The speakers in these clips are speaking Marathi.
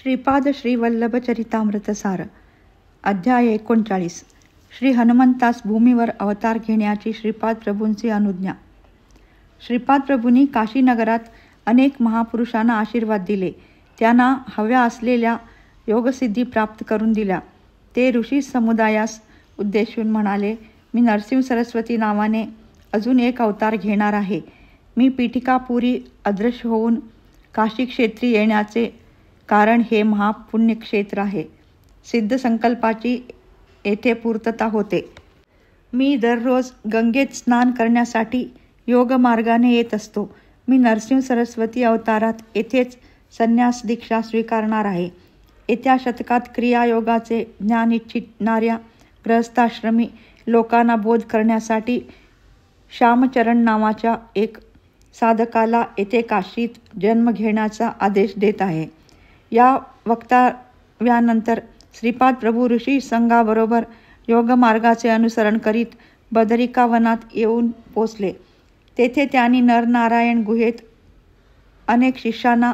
श्रीपाद श्रीवल्लभ चरितामृतसार अध्याय 39. श्री हनुमंतास भूमीवर अवतार घेण्याची श्रीपाद प्रभूंची अनुज्ञा. श्रीपाद प्रभूंनी काशीनगरात अनेक महापुरुषांना आशीर्वाद दिले. त्यांना हव्या असलेल्या योगसिद्धी प्राप्त करून दिल्या. ते ऋषी समुदायास उद्देशून म्हणाले, मी नरसिंह सरस्वती नावाने अजून एक अवतार घेणार आहे. मी पीठिकापुरी अदृश्य होऊन काशी क्षेत्री येण्याचे कारण हे महापुण्यक्षेत्र आहे. सिद्ध संकल्पाची येथे पूर्तता होते. मी दररोज गंगेत स्नान करण्यासाठी योगमार्गाने येत असतो. मी नरसिंह सरस्वती अवतारात येथेच संन्यास दीक्षा स्वीकारणार आहे. येत्या शतकात क्रियायोगाचे ज्ञान इच्छिणाऱ्या गृहस्थाश्रमी लोकांना बोध करण्यासाठी श्यामचरण नावाच्या एक साधकाला येथे काशीत जन्म घेण्याचा आदेश देत आहे. या वक्तव्यानंतर श्रीपाद प्रभू ऋषी संघाबरोबर योगमार्गाचे अनुसरण करीत बदरिकावनात येऊन पोचले. तेथे त्यांनी नरनारायण गुहेत अनेक शिष्यांना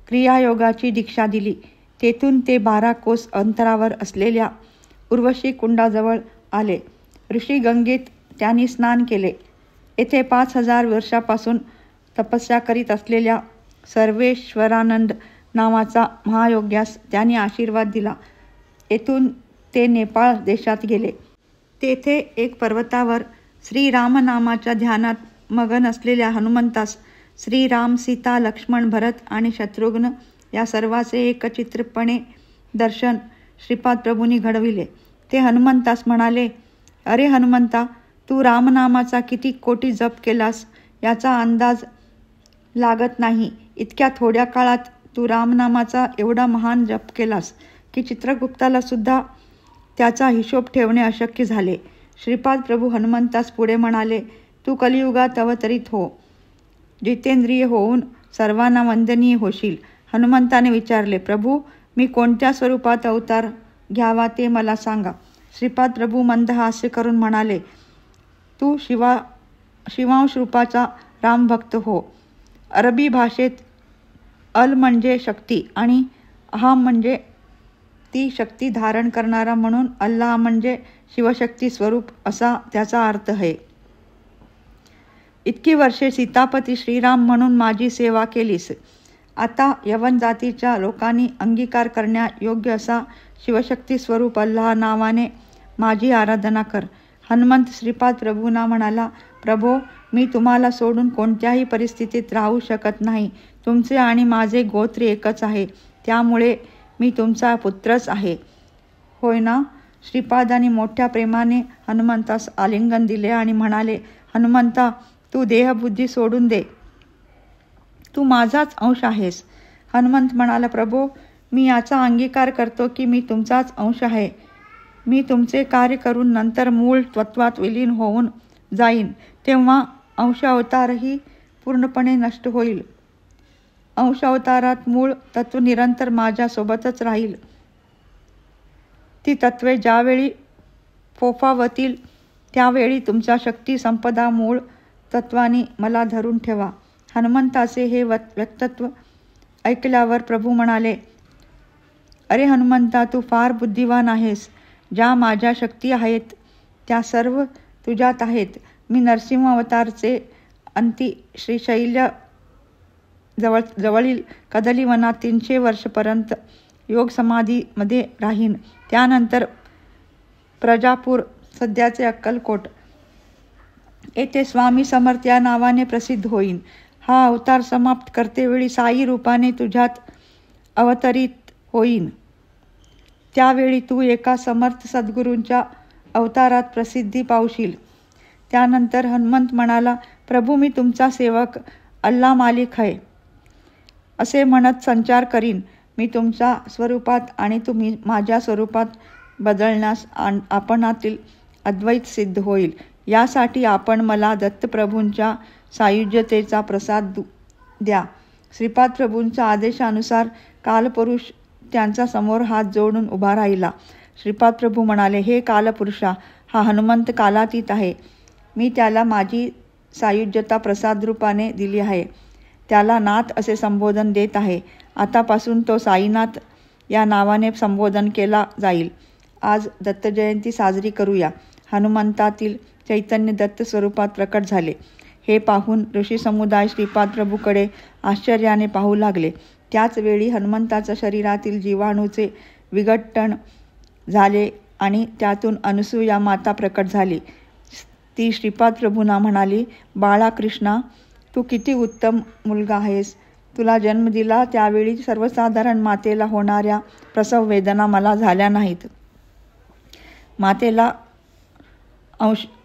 क्रियायोगाची दीक्षा दिली. तेथून ते 12 कोस अंतरावर असलेल्या उर्वशी कुंडाजवळ आले. ऋषी गंगेत त्यांनी स्नान केले. येथे 5000 वर्षापासून तपस्या करीत असलेल्या सर्वेश्वरानंद नावाचा महायोग्यास त्यांनी आशीर्वाद दिला. येथून ते नेपाळ देशात गेले. तेथे एक पर्वतावर श्रीराम नामाच्या ध्यानात मगन असलेल्या हनुमंतास श्रीराम, सीता, लक्ष्मण, भरत आणि शत्रुघ्न या सर्वांचे एकचित्रपणे दर्शन श्रीपाद प्रभूंनी घडविले. ते हनुमंतास म्हणाले, अरे हनुमंता, तू रामनामाचा किती कोटी जप केलास याचा अंदाज लागत नाही. इतक्या थोड्या काळात तू रामनामाचा एवढा महान जप केलास की चित्रगुप्ताला सुद्धा त्याचा हिशोब ठेवणे अशक्य झाले. श्रीपाद प्रभू हनुमंतास पुढे म्हणाले, तू कलियुगात अवतरित हो, जितेंद्रिय होऊन सर्वांना वंदनीय होशील. हनुमंताने विचारले, प्रभू, मी कोणत्या स्वरूपात अवतार घ्यावा ते मला सांगा. श्रीपाद प्रभू मंद हास्य करून म्हणाले, तू शिवांश रूपाचा रामभक्त हो. अरबी भाषेत अल म्हणजे शक्ती आणि अहम म्हणजे ती शक्ती धारण करणारा, म्हणून अल्लाह म्हणजे शिवशक्ती स्वरूप असा त्याचा अर्थ आहे. इतकी वर्षे सीतापती श्रीराम म्हणून माझी सेवा केलीस. आता यवन जातीच्या लोकांनी अंगीकार करण्यायोग्य असा शिवशक्ती स्वरूप अल्लाह नावाने माझी आराधना कर. हनुमंत श्रीपाद प्रभूंना म्हणाला, प्रभो, मी तुम्हाला सोडून कोणत्याही परिस्थितीत राहू शकत नाही. तुमचे आणि माझे गोत्र एकच आहे, त्यामुळे मी तुमचा पुत्रच आहे, होय ना? श्रीपादांनी मोठ्या प्रेमाने हनुमंतास आलिंगन दिले आणि म्हणाले, हनुमंता, तू देहबुद्धी सोडून दे, तू माझाच अंश आहेस. हनुमंत म्हणाला, प्रभो, मी याचा अंगीकार करतो की मी तुमचाच अंश आहे. मी तुमचे कार्य करून नंतर मूळ तत्वात विलीन होऊन जाईन, तेव्हा अंशावतारही पूर्णपणे नष्ट होईल. अंशावतारात मूळ तत्व निरंतर माझ्यासोबतच राहील. ती तत्वे ज्यावेळी फोफावतील त्यावेळी तुमच्या शक्ती संपदा मूळ तत्वाने मला धरून ठेवा. हनुमंताचे हे वक्तव्य ऐकल्यावर प्रभू म्हणाले, अरे हनुमंता, तू फार बुद्धिवान आहेस. ज्या माझ्या शक्ती आहेत त्या सर्व तुझ्यात आहेत. मी नरसिंह अवतारचे अंती श्रीशैल्य जवळील कदलीवनात 300 वर्षपर्यंत योग समाधीमध्ये राहीन. त्यानंतर प्रजापूर, सध्याचे अक्कलकोट, येथे स्वामी समर्थ या नावाने प्रसिद्ध होईन. हा अवतार समाप्त करतेवेळी साई रूपाने तुझ्यात अवतरित होईन. त्यावेळी तू एका समर्थ सद्गुरूंच्या अवतारात प्रसिद्धी पावशील. त्यानंतर हनुमंत म्हणाला, प्रभू, मी तुमचा सेवक अल्लाह मालिक आहे असे म्हणत संचार करीन. मी तुमच्या स्वरूपात आणि तुम्ही माझ्या स्वरूपात बदलण्यास आपणातील अद्वैत सिद्ध होईल. यासाठी आपण मला दत्तप्रभूंच्या सायुज्यतेचा प्रसाद द्या. श्रीपाद प्रभूंच्या आदेशानुसार कालपुरुष त्यांच्या समोर हात जोडून उभा राहिला. श्रीपाद प्रभू म्हणाले, हे कालपुरुषा, हा हनुमंत कालातीत आहे. मी त्याला माझी सायुज्यता प्रसाद रूपाने दिली आहे. त्याला नाथ असे संबोधन देत आहे. आतापासून तो साईनाथ या नावाने संबोधन केला जाईल. आज दत्तजयंती साजरी करूया. हनुमंतातील चैतन्य दत्त स्वरूपात प्रकट झाले. हे पाहून ऋषी समुदाय श्रीपाद प्रभूकडे आश्चर्याने पाहू लागले. त्याच वेळी हनुमंताच्या शरीरातील जीवाणूचे विघटन झाले आणि त्यातून अनसूया माता प्रकट झाली. ती श्रीपाद प्रभूंना म्हणाली, बाळा कृष्णा, तू किती उत्तम मुलगा आहेस. तुला जन्म दिला त्यावेळी सर्वसाधारण मातेला होणाऱ्या प्रसव वेदना मला झाल्या नाहीत. मातेला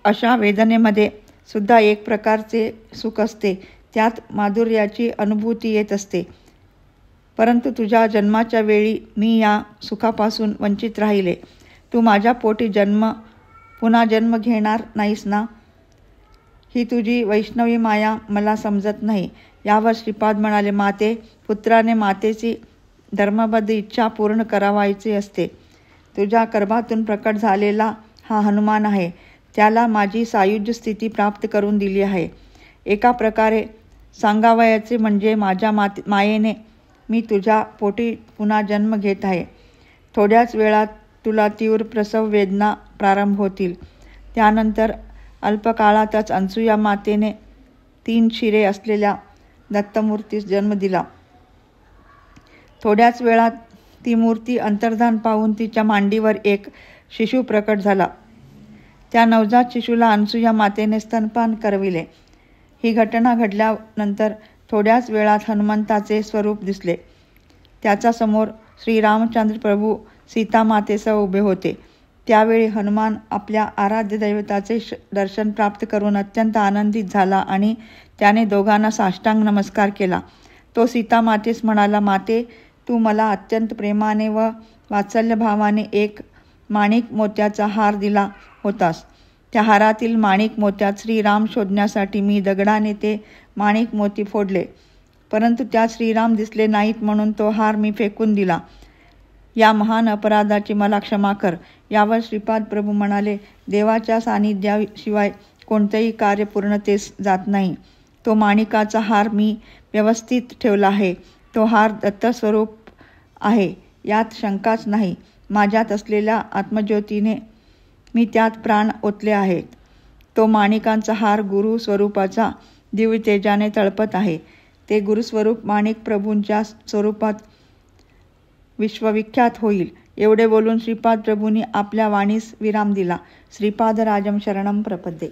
अशा वेदनेमध्ये सुद्धा एक प्रकारचे सुख असते. त्यात माधुर्याची अनुभूती येत असते. परंतु तुझ्या जन्माच्या वेळी मी या सुखापासून वंचित राहिले. तू माझ्या पोटी पुन्हा जन्म घेणार नाहीस ना? ही तुझी वैष्णवी माया मला समजत नाही. यावर श्रीपाद म्हणाले, माते, पुत्राने मातेची धर्मबद्ध इच्छा पूर्ण करावायची असते. तुझ्या गर्भातून प्रकट झालेला हा हनुमान आहे. त्याला माझी सायुज्य स्थिती प्राप्त करून दिली आहे. एका प्रकारे सांगावयाचे म्हणजे माझ्या मायेने मी तुझ्या पोटी पुन्हा जन्म घेत आहे. थोड्याच वेळात तुला तीव्र प्रसव वेदना प्रारंभ होतील. त्यानंतर अल्पकाळातच अनसूया मातेने 3 शिरे असलेल्या दत्तमूर्तीस जन्म दिला. थोड्याच वेळात ती मूर्ती अंतर्धान पाहून तिच्या मांडीवर एक शिशु प्रकट झाला. त्या नवजात शिशूला अनसूया मातेने स्तनपान करविले. ही घटना घडल्यानंतर थोड्याच वेळात हनुमंताचे स्वरूप दिसले. त्याच्यासमोर श्रीरामचंद्र प्रभू सीतामातेसह उभे होते. त्यावेळी हनुमान आपल्या आराध्य दैवताचे दर्शन प्राप्त करून अत्यंत आनंदित झाला आणि त्याने दोघांना साष्टांग नमस्कार केला. तो सीतामातेस म्हणाला, माते, तू मला अत्यंत प्रेमाने व वात्सल्यभावाने एक माणिक मोत्याचा हार दिला होतास. त्या हारातील माणिक मोत्यात श्रीराम शोधण्यासाठी मी दगडाने ते माणिक मोती फोडले, परंतु त्यात श्रीराम दिसले नाहीत म्हणून तो हार मी फेकून दिला. या महान अपराधाची मला क्षमा कर. यावर श्रीपाद प्रभू म्हणाले, देवाच्या सानिध्याशिवाय कोणतेही कार्य पूर्णतेस जात नाही. तो माणिकाचा हार मी व्यवस्थित ठेवला आहे. तो हार दत्तस्वरूप आहे, यात शंकाच नाही. माझ्यात असलेल्या आत्मज्योतीने मी त्यात प्राण ओतले आहेत. तो माणिकांचा हार गुरु स्वरूपाचा दिव्य तेजाने तळपत आहे. ते गुरुस्वरूप माणिक प्रभूंच्या स्वरूपात विश्वविख्यात होईल. एवढे बोलून श्रीपाद प्रभूंनी आपल्या वाणीस विराम दिला. श्रीपादराजं शरणं प्रपद्ये.